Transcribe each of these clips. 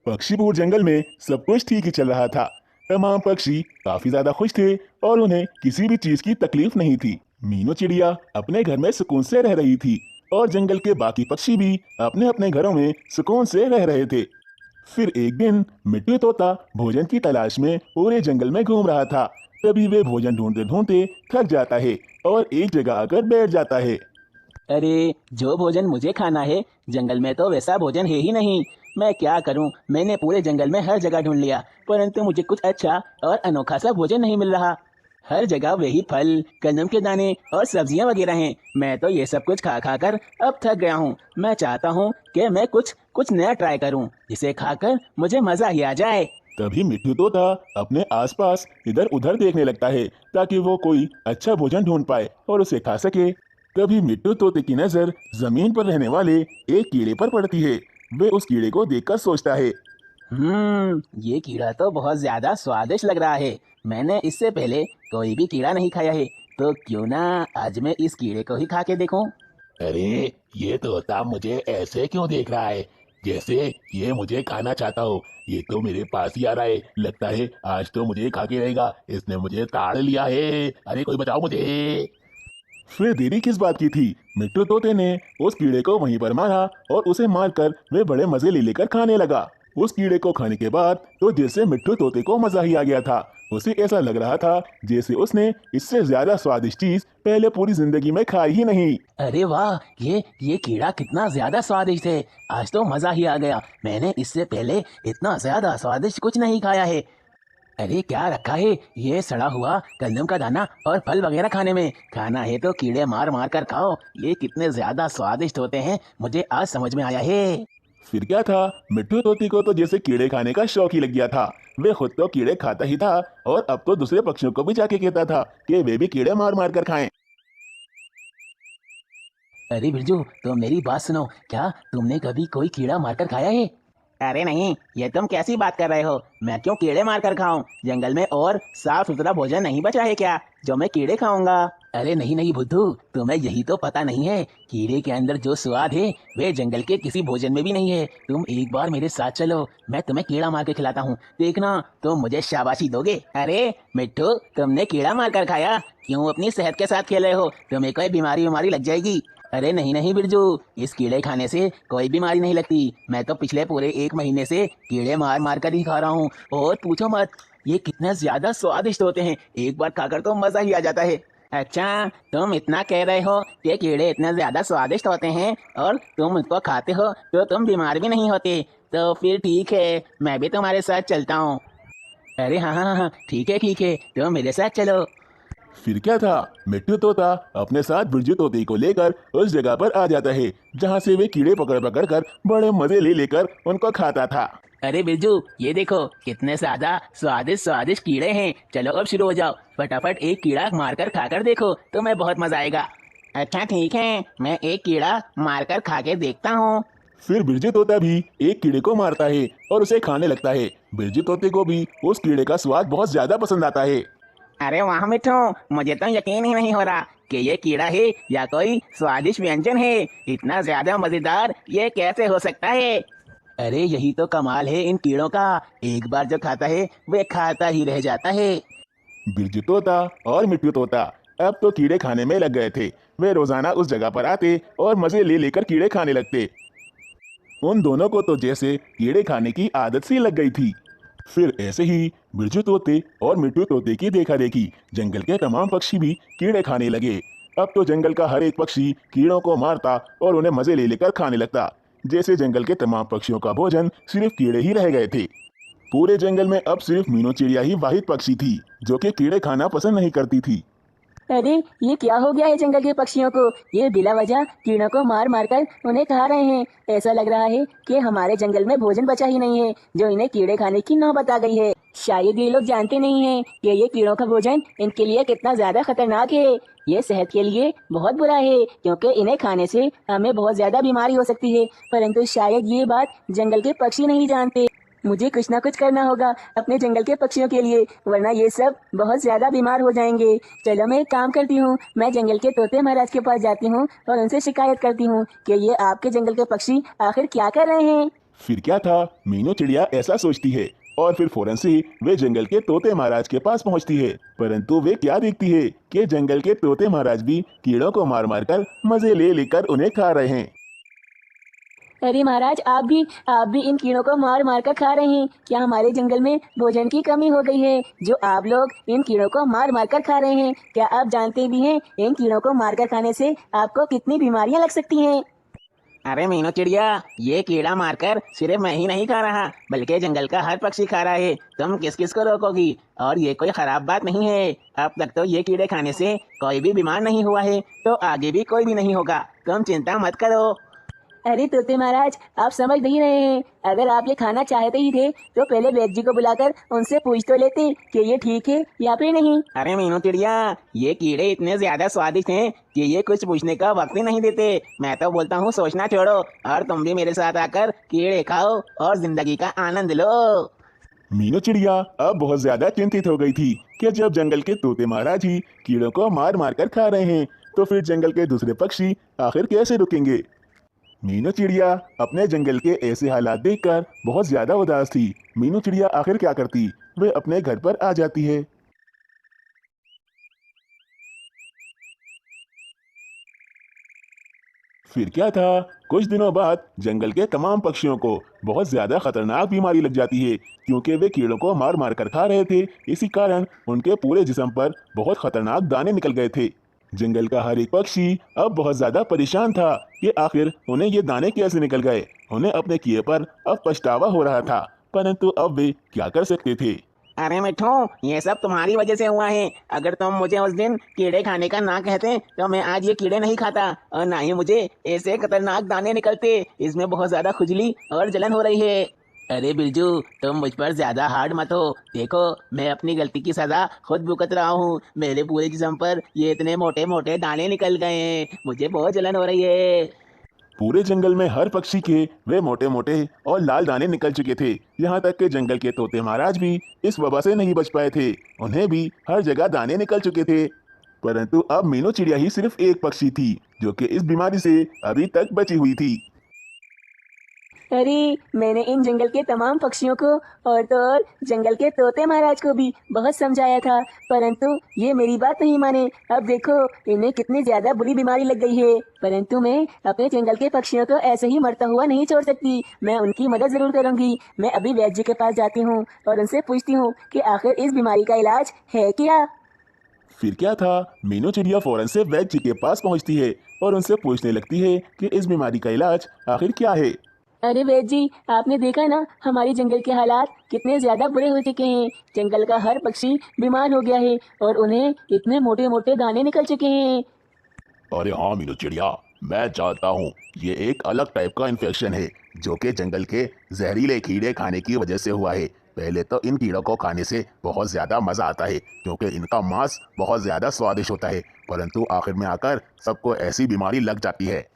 पक्षीपुर जंगल में सब कुछ ठीक ही चल रहा था। तमाम पक्षी काफी ज्यादा खुश थे और उन्हें किसी भी चीज की तकलीफ नहीं थी। मीनू चिड़िया अपने घर में सुकून से रह रही थी और जंगल के बाकी पक्षी भी अपने अपने घरों में सुकून से रह रहे थे। फिर एक दिन मिट्टू तोता भोजन की तलाश में पूरे जंगल में घूम रहा था। तभी वे भोजन ढूंढते ढूंढते थक जाता है और एक जगह आकर बैठ जाता है। अरे, जो भोजन मुझे खाना है जंगल में तो वैसा भोजन है ही नहीं। मैं क्या करूं? मैंने पूरे जंगल में हर जगह ढूंढ लिया, परंतु मुझे कुछ अच्छा और अनोखा सा भोजन नहीं मिल रहा। हर जगह वही फल, गंदम के दाने और सब्जियां वगैरह हैं। मैं तो ये सब कुछ खा खा कर अब थक गया हूँ। मैं चाहता हूँ कि मैं कुछ कुछ नया ट्राई करूँ, जिसे खाकर मुझे मजा ही आ जाए। तभी मिट्टू तोता अपने आसपास इधर उधर देखने लगता है ताकि वो कोई अच्छा भोजन ढूंढ पाए और उसे खा सके। तभी मिट्टू तोते की नजर जमीन पर रहने वाले एक कीड़े पर पड़ती है। वे उस कीड़े को देखकर सोचता है। ये कीड़ा तो बहुत ज्यादा स्वादिष्ट लग रहा है। मैंने इससे पहले कोई भी कीड़ा नहीं खाया है, तो क्यों ना आज मैं इस कीड़े को ही खा के देखूं। अरे, ये तोता मुझे ऐसे क्यों देख रहा है, जैसे ये मुझे खाना चाहता हो। ये तो मेरे पास ही आ रहा है, लगता है आज तो मुझे खा के रहेगा। इसने मुझे ताड़ लिया है। अरे, कोई बचाओ मुझे। फिर देरी किस बात की थी। मिट्टू तोते ने उस कीड़े को वहीं पर मारा और उसे मारकर वे बड़े मजे ले लेकर खाने लगा। उस कीड़े को खाने के बाद तो जैसे मिट्टू तोते को मजा ही आ गया था। उसे ऐसा लग रहा था जैसे उसने इससे ज्यादा स्वादिष्ट चीज पहले पूरी जिंदगी में खाई ही नहीं। अरे वाह, ये कीड़ा कितना ज्यादा स्वादिष्ट है। आज तो मजा ही आ गया। मैंने इससे पहले इतना ज्यादा स्वादिष्ट कुछ नहीं खाया है। अरे, क्या रखा है? ये सड़ा हुआ गंदम का दाना और फल वगैरह खाने में। खाना है तो कीड़े मार मार कर खाओ। ये कितने ज्यादा स्वादिष्ट होते हैं, मुझे आज समझ में आया है। फिर क्या था, मिट्टू तोती को तो जैसे कीड़े खाने का शौक ही लग गया था। वे खुद तो कीड़े खाता ही था और अब तो दूसरे पक्षियों को भी जाके कहता था कि वे भी कीड़े मार मार कर खाएं। अरे बिरजू, तो मेरी बात सुनो। क्या तुमने कभी कोई कीड़ा मारकर खाया है? अरे नहीं, ये तुम कैसी बात कर रहे हो? मैं क्यों कीड़े मार कर खाऊं? जंगल में और साफ सुथरा भोजन नहीं बचा है क्या, जो मैं कीड़े खाऊंगा? अरे नहीं नहीं बुद्धू, तुम्हें यही तो पता नहीं है। कीड़े के अंदर जो स्वाद है वे जंगल के किसी भोजन में भी नहीं है। तुम एक बार मेरे साथ चलो, मैं तुम्हें कीड़ा मार के खिलाता हूँ। देखना, तुम मुझे शाबाशी दोगे। अरे मिट्टू, तुमने कीड़ा मार कर खाया? क्यों अपनी सेहत के साथ खेल रहे हो? तुम्हें कोई बीमारी बीमारी लग जाएगी। अरे नहीं नहीं बिरजू, इस कीड़े खाने से कोई बीमारी नहीं लगती। मैं तो पिछले पूरे 1 महीने से कीड़े मार मार कर ही खा रहा हूँ। और पूछो मत, ये कितने ज्यादा स्वादिष्ट होते हैं। एक बार खाकर तो मजा ही आ जाता है। अच्छा, तुम इतना कह रहे हो कि कीड़े इतने ज्यादा स्वादिष्ट होते हैं और तुम उनको खाते हो तो तुम बीमार भी नहीं होते। तो फिर ठीक है, मैं भी तुम्हारे साथ चलता हूँ। अरे हाँ हाँ हाँ हाँ, ठीक है, तुम मेरे साथ चलो। फिर क्या था, मिट्टू तोता अपने साथ बिरजू तोते को लेकर उस जगह पर आ जाता है जहाँ से वे कीड़े पकड़ पकड़ कर बड़े मजे ले लेकर उनको खाता था। अरे बिरजू, ये देखो कितने ज्यादा स्वादिष्ट स्वादिष्ट कीड़े हैं। चलो अब शुरू हो जाओ, फटाफट एक कीड़ा मारकर खाकर देखो, तुम्हें बहुत मजा आएगा। अच्छा ठीक है, मैं एक कीड़ा मारकर खा के देखता हूँ। फिर बिरजू तोता भी एक कीड़े को मारता है और उसे खाने लगता है। बिरजू तोते को भी उस कीड़े का स्वाद बहुत ज्यादा पसंद आता है। अरे वाह मिठू, मुझे तो यकीन ही नहीं हो रहा कि ये कीड़ा है या कोई स्वादिष्ट व्यंजन है। इतना ज्यादा मजेदार ये कैसे हो सकता है? अरे यही तो कमाल है इन कीड़ों का। एक बार जो खाता है वे खाता ही रह जाता है। बिरजू तोता और मिट्टू तोता अब तो कीड़े खाने में लग गए थे। वे रोजाना उस जगह पर आते और मजे ले लेकर कीड़े खाने लगते। उन दोनों को तो जैसे कीड़े खाने की आदत सी लग गई थी। फिर ऐसे ही बिरजू तोते और मिट्टू तोते की देखा देखी जंगल के तमाम पक्षी भी कीड़े खाने लगे। अब तो जंगल का हर एक पक्षी कीड़ों को मारता और उन्हें मजे ले लेकर खाने लगता। जैसे जंगल के तमाम पक्षियों का भोजन सिर्फ कीड़े ही रह गए थे। पूरे जंगल में अब सिर्फ मीनू चिड़िया ही वाहिद पक्षी थी जो कि कीड़े खाना पसंद नहीं करती थी। अरे, ये क्या हो गया है जंगल के पक्षियों को? ये बिला वजह कीड़ों को मार मार कर उन्हें खा रहे हैं। ऐसा लग रहा है कि हमारे जंगल में भोजन बचा ही नहीं है, जो इन्हें कीड़े खाने की नौबत आ गई है। शायद ये लोग जानते नहीं हैं कि ये कीड़ों का भोजन इनके लिए कितना ज्यादा खतरनाक है। ये सेहत के लिए बहुत बुरा है, क्योंकि इन्हें खाने से हमें बहुत ज्यादा बीमारी हो सकती है। परंतु शायद ये बात जंगल के पक्षी नहीं जानते। मुझे कुछ ना कुछ करना होगा अपने जंगल के पक्षियों के लिए, वरना ये सब बहुत ज्यादा बीमार हो जाएंगे। चलो मैं एक काम करती हूँ, मैं जंगल के तोते महाराज के पास जाती हूँ और उनसे शिकायत करती हूँ कि ये आपके जंगल के पक्षी आखिर क्या कर रहे हैं। फिर क्या था, मीनू चिड़िया ऐसा सोचती है और फिर फौरन से वे जंगल के तोते महाराज के पास पहुंचती है। परंतु वे क्या देखती है कि जंगल के तोते महाराज भी कीड़ों को मार मार कर मजे ले लेकर उन्हें खा रहे हैं। अरे महाराज, आप भी इन कीड़ों को मार मार कर खा रहे हैं। क्या हमारे जंगल में भोजन की कमी हो गई है जो आप लोग इन कीड़ों को मार मार कर खा रहे हैं? क्या आप जानते भी हैं इन कीड़ों को मार कर खाने से आपको कितनी बीमारियां लग सकती हैं? अरे मीनू चिड़िया, ये कीड़ा मारकर सिर्फ मैं ही नहीं खा रहा बल्कि जंगल का हर पक्षी खा रहा है। तुम किस किस को रोकोगी? और ये कोई खराब बात नहीं है। अब तक तो ये कीड़े खाने से कोई भी बीमार नहीं हुआ है, तो आगे भी कोई भी नहीं होगा। तुम चिंता मत करो। अरे तोते महाराज, आप समझ नहीं रहे हैं। अगर आप ये खाना चाहते ही थे तो पहले वैद्य जी को बुलाकर उनसे पूछ तो लेते कि ये ठीक है या फिर नहीं। अरे मीनू चिड़िया, ये कीड़े इतने ज्यादा स्वादिष्ट हैं कि ये कुछ पूछने का वक्त ही नहीं देते। मैं तो बोलता हूँ सोचना छोड़ो और तुम भी मेरे साथ आकर कीड़े खाओ और जिंदगी का आनंद लो। मीनू चिड़िया अब बहुत ज्यादा चिंतित हो गई थी कि जब जंगल के तोते महाराज ही कीड़ों को मार मार कर खा रहे हैं तो फिर जंगल के दूसरे पक्षी आखिर कैसे रुकेंगे। मीनू चिड़िया अपने जंगल के ऐसे हालात देखकर बहुत ज्यादा उदास थी। मीनू चिड़िया आखिर क्या करती, वे अपने घर पर आ जाती है। फिर क्या था, कुछ दिनों बाद जंगल के तमाम पक्षियों को बहुत ज्यादा खतरनाक बीमारी लग जाती है क्योंकि वे कीड़ों को मार मार कर खा रहे थे। इसी कारण उनके पूरे जिस्म पर बहुत खतरनाक दाने निकल गए थे। जंगल का हर एक पक्षी अब बहुत ज्यादा परेशान था कि आखिर उन्हें ये दाने कैसे निकल गए। उन्हें अपने किए पर अब पछतावा हो रहा था, परंतु अब वे क्या कर सकते थे। अरे मिठू, ये सब तुम्हारी वजह से हुआ है। अगर तुम मुझे उस दिन कीड़े खाने का ना कहते तो मैं आज ये कीड़े नहीं खाता और ना ही मुझे ऐसे खतरनाक दाने निकलते। इसमें बहुत ज्यादा खुजली और जलन हो रही है। अरे बिरजू, तुम मुझ पर ज्यादा हार्ड मत हो। देखो, मैं अपनी गलती की सजा खुद भुगत रहा हूँ। मेरे पूरे जिस्म पर ये इतने मोटे मोटे दाने निकल गए हैं, मुझे बहुत जलन हो रही है। पूरे जंगल में हर पक्षी के वे मोटे मोटे और लाल दाने निकल चुके थे। यहाँ तक कि जंगल के तोते महाराज भी इस वबा से नहीं बच पाए थे, उन्हें भी हर जगह दाने निकल चुके थे। परंतु अब मीनू चिड़िया ही सिर्फ एक पक्षी थी जो कि इस बीमारी से अभी तक बची हुई थी। अरे, मैंने इन जंगल के तमाम पक्षियों को और तो और जंगल के तोते महाराज को भी बहुत समझाया था, परंतु ये मेरी बात नहीं माने। अब देखो, इन्हें कितनी ज्यादा बुरी बीमारी लग गई है। परंतु मैं अपने जंगल के पक्षियों को ऐसे ही मरता हुआ नहीं छोड़ सकती। मैं उनकी मदद जरूर करूंगी। मैं अभी वैद्य जी के पास जाती हूँ और उनसे पूछती हूँ कि आखिर इस बीमारी का इलाज है क्या। फिर क्या था, मीनू चिड़िया फौरन से वैद्य जी के पास पहुंचती है और उनसे पूछने लगती है कि इस बीमारी का इलाज आखिर क्या है। अरे वैद्य जी, आपने देखा ना हमारी जंगल के हालात कितने ज्यादा बुरे हो चुके हैं। जंगल का हर पक्षी बीमार हो गया है और उन्हें इतने मोटे मोटे दाने निकल चुके हैं। अरे हाँ मीनू चिड़िया, मैं जानता हूँ ये एक अलग टाइप का इन्फेक्शन है जो कि जंगल के जहरीले कीड़े खाने की वजह से हुआ है। पहले तो इन कीड़ों को खाने से बहुत ज़्यादा मज़ा आता है क्योंकि इनका मांस बहुत ज़्यादा स्वादिष्ट होता है, परंतु आखिर में आकर सबको ऐसी बीमारी लग जाती है।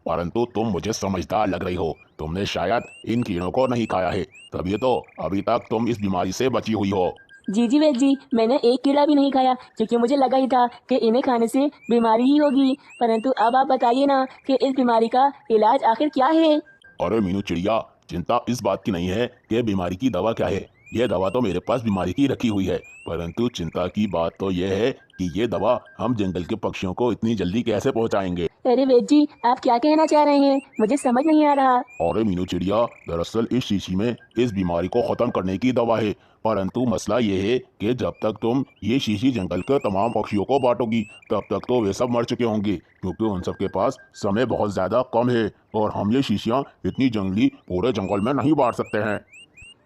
परंतु तुम मुझे समझदार लग रही हो, तुमने शायद इन कीड़ों को नहीं खाया है, तभी तो अभी तक तुम इस बीमारी से बची हुई हो। जी वैद्य जी, मैंने एक कीड़ा भी नहीं खाया क्योंकि मुझे लगा ही था कि इन्हें खाने से बीमारी ही होगी। परंतु अब आप बताइए ना कि इस बीमारी का इलाज आखिर क्या है। अरे मीनू चिड़िया, चिंता इस बात की नहीं है कि बीमारी की दवा क्या है। यह दवा तो मेरे पास बीमारी की रखी हुई है, परंतु चिंता की बात तो यह है कि ये दवा हम जंगल के पक्षियों को इतनी जल्दी कैसे पहुंचाएंगे। अरे वैद्य जी, आप क्या कहना चाह रहे हैं, मुझे समझ नहीं आ रहा। अरे मीनू चिड़िया, दरअसल इस शीशी में इस बीमारी को खत्म करने की दवा है, परंतु मसला ये है कि जब तक तुम ये शीशी जंगल के तमाम पक्षियों को बांटोगी तब तक तो वे सब मर चुके होंगे क्योंकि उन सब के पास समय बहुत ज्यादा कम है और हम ये शीशियाँ इतनी जंगली पूरे जंगल में नहीं बांट सकते हैं।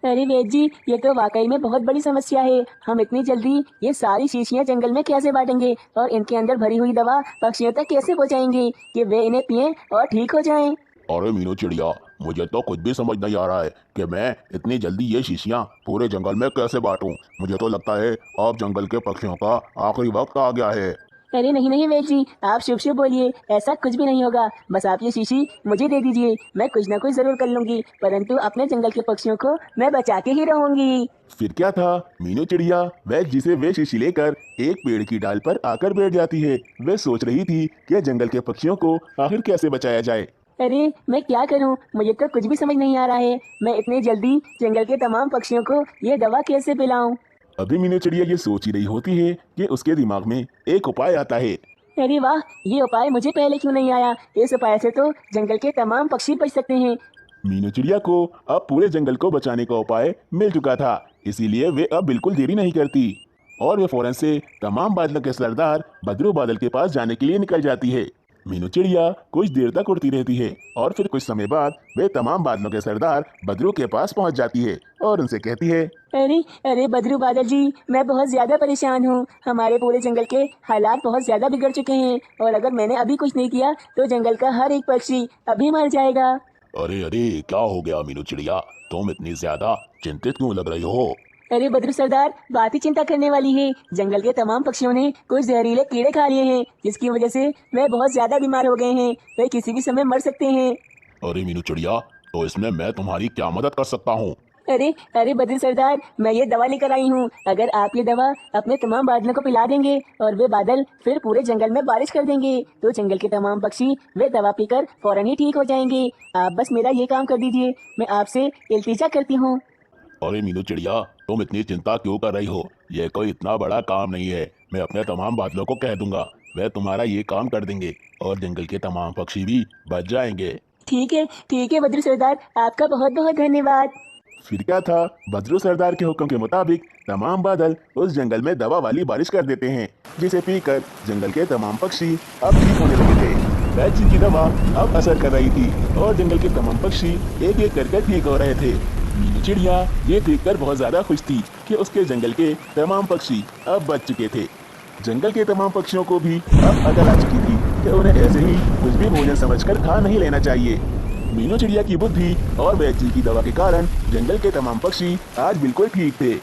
अरे वैद्य जी, ये तो वाकई में बहुत बड़ी समस्या है। हम इतनी जल्दी ये सारी शीशियां जंगल में कैसे बांटेंगे और इनके अंदर भरी हुई दवा पक्षियों तक कैसे पहुंचाएंगे कि वे इन्हें पिएं और ठीक हो जाएं। अरे मीनू चिड़िया, मुझे तो कुछ भी समझ नहीं आ रहा है कि मैं इतनी जल्दी ये शीशियाँ पूरे जंगल में कैसे बांटूं। मुझे तो लगता है अब जंगल के पक्षियों का आखिरी वक्त आ गया है। अरे नहीं नहीं वैद्य जी, आप शुभ शुभ बोलिए, ऐसा कुछ भी नहीं होगा। बस आप ये शीशी मुझे दे दीजिए, मैं कुछ ना कुछ जरूर कर लूंगी, परंतु अपने जंगल के पक्षियों को मैं बचा के ही रहूंगी। फिर क्या था, मीनू चिड़िया वैद्य जी से वे शीशी लेकर एक पेड़ की डाल पर आकर बैठ जाती है। वे सोच रही थी कि जंगल के पक्षियों को आखिर कैसे बचाया जाए। अरे मैं क्या करूं, मुझे तो कुछ भी समझ नहीं आ रहा है। मैं इतने जल्दी जंगल के तमाम पक्षियों को ये दवा कैसे पिलाऊं? अभी मीनू चिड़िया ये सोच ही रही होती है कि उसके दिमाग में एक उपाय आता है। अरे वाह, ये उपाय मुझे पहले क्यों नहीं आया? इस उपाय से तो जंगल के तमाम पक्षी बच सकते हैं। मीनू चिड़िया को अब पूरे जंगल को बचाने का उपाय मिल चुका था, इसीलिए वे अब बिल्कुल देरी नहीं करती और वे फौरन से तमाम बादलों के सरदार बद्रू बादल के पास जाने के लिए निकल जाती है। मीनू चिड़िया कुछ देर तक उड़ती रहती है और फिर कुछ समय बाद वे तमाम बादलों के सरदार बद्रू के पास पहुंच जाती है और उनसे कहती है, अरे अरे बद्रू बादल जी, मैं बहुत ज्यादा परेशान हूँ। हमारे पूरे जंगल के हालात बहुत ज्यादा बिगड़ चुके हैं और अगर मैंने अभी कुछ नहीं किया तो जंगल का हर एक पक्षी अभी मर जाएगा। अरे अरे, क्या हो गया मीनू चिड़िया? तुम इतनी ज्यादा चिंतित क्यों लग रही हो? अरे बद्रू सरदार, बात ही चिंता करने वाली है। जंगल के तमाम पक्षियों ने कुछ जहरीले कीड़े खा लिए हैं, जिसकी वजह से वे बहुत ज्यादा बीमार हो गए हैं। वे किसी भी समय मर सकते हैं। अरे मीनू चिड़िया, तो इसमें मैं तुम्हारी क्या मदद कर सकता हूँ? अरे अरे बद्रू सरदार, मैं ये दवा लेकर आई हूँ। अगर आप ये दवा अपने तमाम बादलों को पिला देंगे और वे बादल फिर पूरे जंगल में बारिश कर देंगे, तो जंगल के तमाम पक्षी वे दवा पीकर फौरन ही ठीक हो जाएंगे। आप बस मेरा ये काम कर दीजिए, मैं आपसे इल्तिजा करती हूँ। अरे मीनू चिड़िया, तुम इतनी चिंता क्यों कर रही हो? यह कोई इतना बड़ा काम नहीं है। मैं अपने तमाम बादलों को कह दूंगा, वे तुम्हारा ये काम कर देंगे और जंगल के तमाम पक्षी भी बच जाएंगे। ठीक है बद्रू सरदार, आपका बहुत बहुत धन्यवाद। फिर क्या था, बद्रू सरदार के हुक्म के मुताबिक तमाम बादल उस जंगल में दवा वाली बारिश कर देते हैं, जिसे पीकर जंगल के तमाम पक्षी अब ठीक होने लगे थे। वैक्सीन की दवा अब असर कर रही थी और जंगल के तमाम पक्षी एक एक करके ठीक हो रहे थे। मीनू चिड़िया ये देखकर बहुत ज्यादा खुश थी कि उसके जंगल के तमाम पक्षी अब बच चुके थे। जंगल के तमाम पक्षियों को भी अब अकल आ चुकी थी कि उन्हें ऐसे ही कुछ भी भोजन समझकर खा नहीं लेना चाहिए। मीनू चिड़िया की बुद्धि और वैक्सीन की दवा के कारण जंगल के तमाम पक्षी आज बिल्कुल ठीक थे।